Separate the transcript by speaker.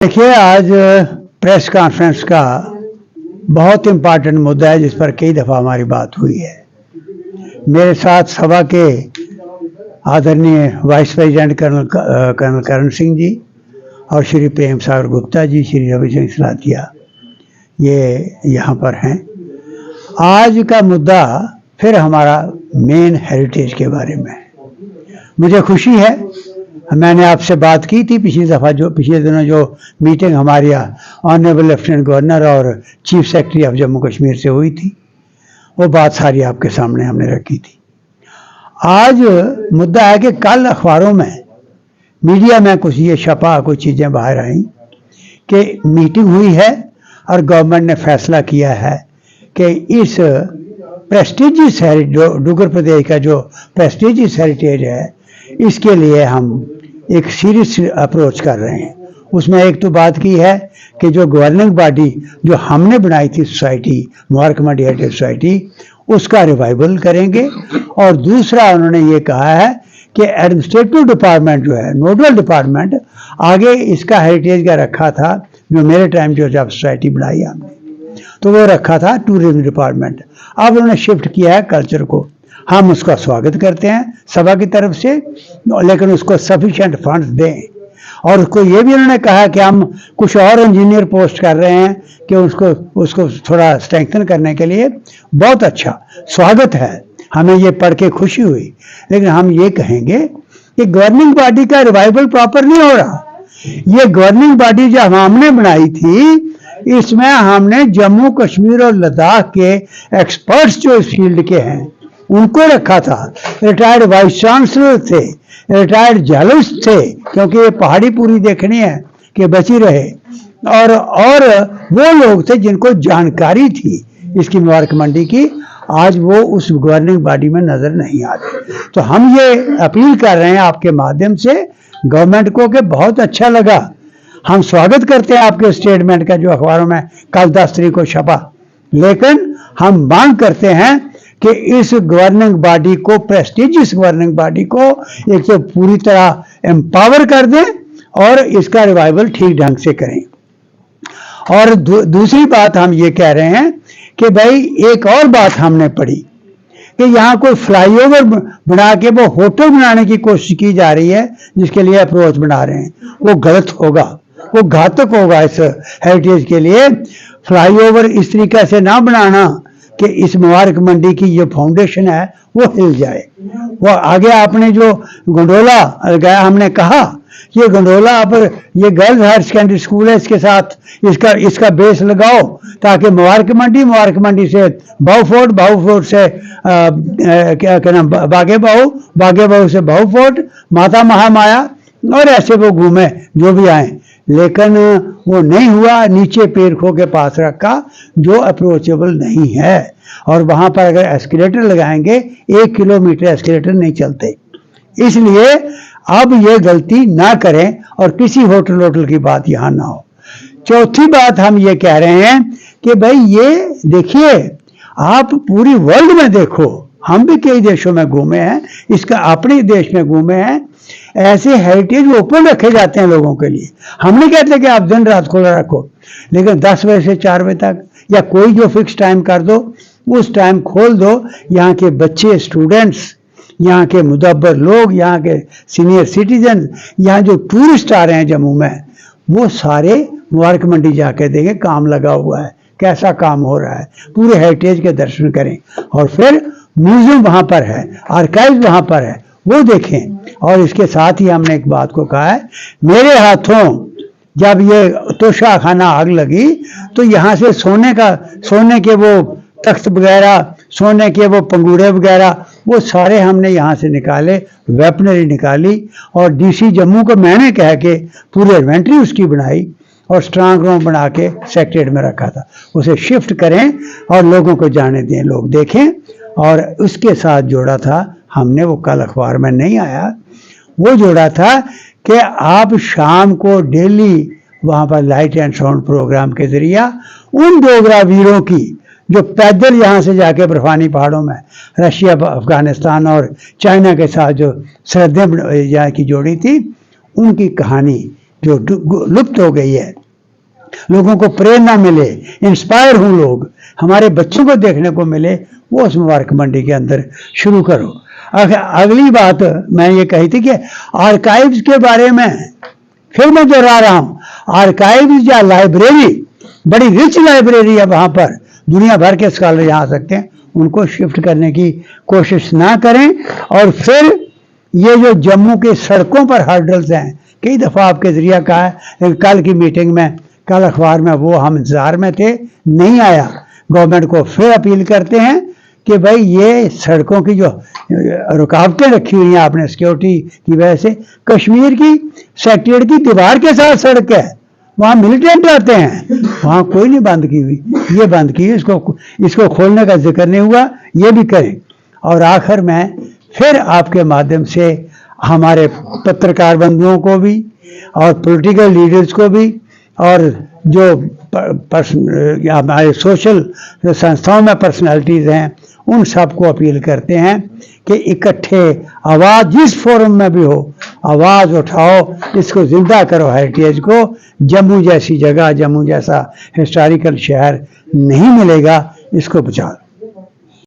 Speaker 1: देखिए, आज press conference का बहुत इम्पॉर्टेंट मुद्दा है जिस पर कई दफ़ा हमारी बात हुई है। मेरे साथ सभा के आदरणीय vice president colonel Karan Singh ji और श्री प्रेम सागर गुप्ता जी, श्री रवि सिंह सलाथिया, ये यहाँ पर हैं। आज का मुद्दा फिर हमारा मेन हेरिटेज के बारे में है। मुझे खुशी है, मैंने आपसे बात की थी पिछले दिनों जो मीटिंग हमारी ऑनरेबल लेफ्टिनेंट गवर्नर और chief secretary of Jammu Kashmir से हुई थी, वो बात सारी आपके सामने हमने रखी थी। आज मुद्दा है कि कल अखबारों में, मीडिया में कुछ ये छपा, कुछ चीज़ें बाहर आई कि मीटिंग हुई है और गवर्नमेंट ने फैसला किया है कि इस प्रेस्टिजियस डुगर प्रदेश का जो प्रेस्टिजियस हेरिटेज है, इसके लिए हम एक सीरियस अप्रोच कर रहे हैं। उसमें एक तो बात की है कि जो गवर्निंग बॉडी जो हमने बनाई थी society, Mubarak Mandi heritage society, उसका रिवाइवल करेंगे। और दूसरा उन्होंने ये कहा है कि एडमिनिस्ट्रेटिव डिपार्टमेंट जो है, नोडल डिपार्टमेंट, आगे इसका हेरिटेज का रखा था, जो मेरे टाइम जो जब सोसाइटी बनाई हमने, तो वो रखा था टूरिज्म डिपार्टमेंट। अब उन्होंने शिफ्ट किया है कल्चर को। हम उसका स्वागत करते हैं सभा की तरफ से, लेकिन उसको सफिशिएंट फंड्स दें। और उसको ये भी उन्होंने कहा कि हम कुछ और इंजीनियर पोस्ट कर रहे हैं कि उसको थोड़ा स्ट्रेंथन करने के लिए। बहुत अच्छा, स्वागत है, हमें ये पढ़ के खुशी हुई। लेकिन हम ये कहेंगे कि गवर्निंग बॉडी का रिवाइवल प्रॉपर नहीं हो रहा। ये गवर्निंग बॉडी जो हमने बनाई थी, इसमें हमने जम्मू कश्मीर और लद्दाख के एक्सपर्ट्स जो इस फील्ड के हैं उनको रखा था। रिटायर्ड वाइस चांसलर थे, रिटायर्ड जर्नलिस्ट थे, क्योंकि ये पहाड़ी पूरी देखनी है कि बची रहे, और वो लोग थे जिनको जानकारी थी इसकी मुबारक मंडी की। आज वो उस गवर्निंग बॉडी में नजर नहीं आते। तो हम ये अपील कर रहे हैं आपके माध्यम से गवर्नमेंट को कि बहुत अच्छा लगा, हम स्वागत करते हैं आपके स्टेटमेंट का जो अखबारों में कल 10 तारीख को छपा, लेकिन हम मांग करते हैं कि इस गवर्निंग बॉडी को, प्रेस्टिजियस गवर्निंग बॉडी को, एक तो पूरी तरह एम्पावर कर दें और इसका रिवाइवल ठीक ढंग से करें। और दूसरी बात हम ये कह रहे हैं कि भाई, एक और बात हमने पढ़ी कि यहाँ कोई फ्लाईओवर बना के वो होटल बनाने की कोशिश की जा रही है, जिसके लिए अप्रोच बना रहे हैं। वो गलत होगा, वो घातक होगा इस हेरिटेज के लिए। फ्लाईओवर इस तरीके से ना बनाना कि इस मुबारक मंडी की जो फाउंडेशन है वो हिल जाए। वो आगे आपने जो गंडोला लगाया, हमने कहा ये गंडोला पर ये गर्ल्स हायर सेकेंडरी स्कूल है, इसके साथ इसका बेस लगाओ, ताकि मुबारक मंडी से बाऊ फोर्ट से क्या नाम, बागे बाहू से बाऊ फोर्ट, माता महामाया, और ऐसे वो घूमे जो भी आए। लेकिन वो नहीं हुआ, नीचे पेरखों के पास रखा जो अप्रोचेबल नहीं है। और वहाँ पर अगर एस्केलेटर लगाएंगे, 1 किलोमीटर एस्केलेटर नहीं चलते। इसलिए अब ये गलती ना करें और किसी होटल की बात यहाँ ना हो। चौथी बात हम ये कह रहे हैं कि भाई, ये देखिए, आप पूरी वर्ल्ड में देखो, हम भी कई देशों में घूमे हैं, इसका अपने देश में घूमे हैं, ऐसे हेरिटेज ओपन रखे जाते हैं लोगों के लिए। हम नहीं कहते कि आप दिन रात खुला रखो, लेकिन 10 बजे से 4 बजे तक या कोई जो फिक्स टाइम कर दो, उस टाइम खोल दो। यहाँ के बच्चे, स्टूडेंट्स, यहाँ के मुदब्बर लोग, यहाँ के सीनियर सिटीजन, यहाँ जो टूरिस्ट आ रहे हैं जम्मू में, वो सारे मुबारक मंडी जाके देखें काम लगा हुआ है, कैसा काम हो रहा है, पूरे हेरिटेज के दर्शन करें। और फिर म्यूजियम वहाँ पर है, आर्काइव वहाँ पर है, वो देखें। और इसके साथ ही हमने एक बात को कहा है, मेरे हाथों जब ये तोशा खाना आग लगी, तो यहाँ से सोने के वो तख्त वगैरह, सोने के वो पंगूड़े वगैरह, वो सारे हमने यहाँ से निकाले, वेपनरी निकाली, और डीसी जम्मू को मैंने कह के पूरी इन्वेंट्री उसकी बनाई और स्ट्रांग रूम बना के सेक्रेटरीट में रखा था। उसे शिफ्ट करें और लोगों को जाने दें, लोग देखें। और उसके साथ जोड़ा था हमने, वो कल अखबार में नहीं आया, वो जोड़ा था कि आप शाम को डेली वहाँ पर लाइट एंड साउंड प्रोग्राम के जरिए उन डोगरा वीरों की जो पैदल यहाँ से जाके बर्फानी पहाड़ों में रशिया, अफगानिस्तान और चाइना के साथ जो सरहदें यहाँ की जोड़ी थी, उनकी कहानी जो लुप्त हो गई है, लोगों को प्रेरणा मिले, इंस्पायर हों लोग, हमारे बच्चों को देखने को मिले, वो उस मुबारक मंडी के अंदर शुरू करो। अगली बात मैं ये कही थी कि आर्काइव्स के बारे में फिर मैं दोहरा रहा हूं, आर्काइव्स या लाइब्रेरी, बड़ी रिच लाइब्रेरी है वहां पर, दुनिया भर के स्कॉलर यहाँ आ सकते हैं, उनको शिफ्ट करने की कोशिश ना करें। और फिर ये जो जम्मू के सड़कों पर हर्डल्स हैं, कई दफ़ा आपके जरिए कहा है, कल की मीटिंग में, कल अखबार में वो हम इंतजार में थे, नहीं आया। गवर्नमेंट को फिर अपील करते हैं कि भाई ये सड़कों की जो रुकावटें रखी हुई हैं आपने सिक्योरिटी की वजह से, कश्मीर की सेक्रेटरीट की दीवार के साथ सड़क है, वहाँ मिलिटेंट आते हैं, वहाँ कोई नहीं बंद की हुई, ये बंद की, इसको खोलने का जिक्र नहीं हुआ, ये भी करें। और आखिर में फिर आपके माध्यम से हमारे पत्रकार बंधुओं को भी और पॉलिटिकल लीडर्स को भी और जो हमारे सोशल संस्थाओं में पर्सनालिटीज़ हैं, उन सबको अपील करते हैं कि इकट्ठे आवाज़ जिस फोरम में भी हो, आवाज़ उठाओ, इसको जिंदा करो, हेरिटेज को। जम्मू जैसी जगह, जम्मू जैसा हिस्टोरिकल शहर नहीं मिलेगा, इसको बचाओ।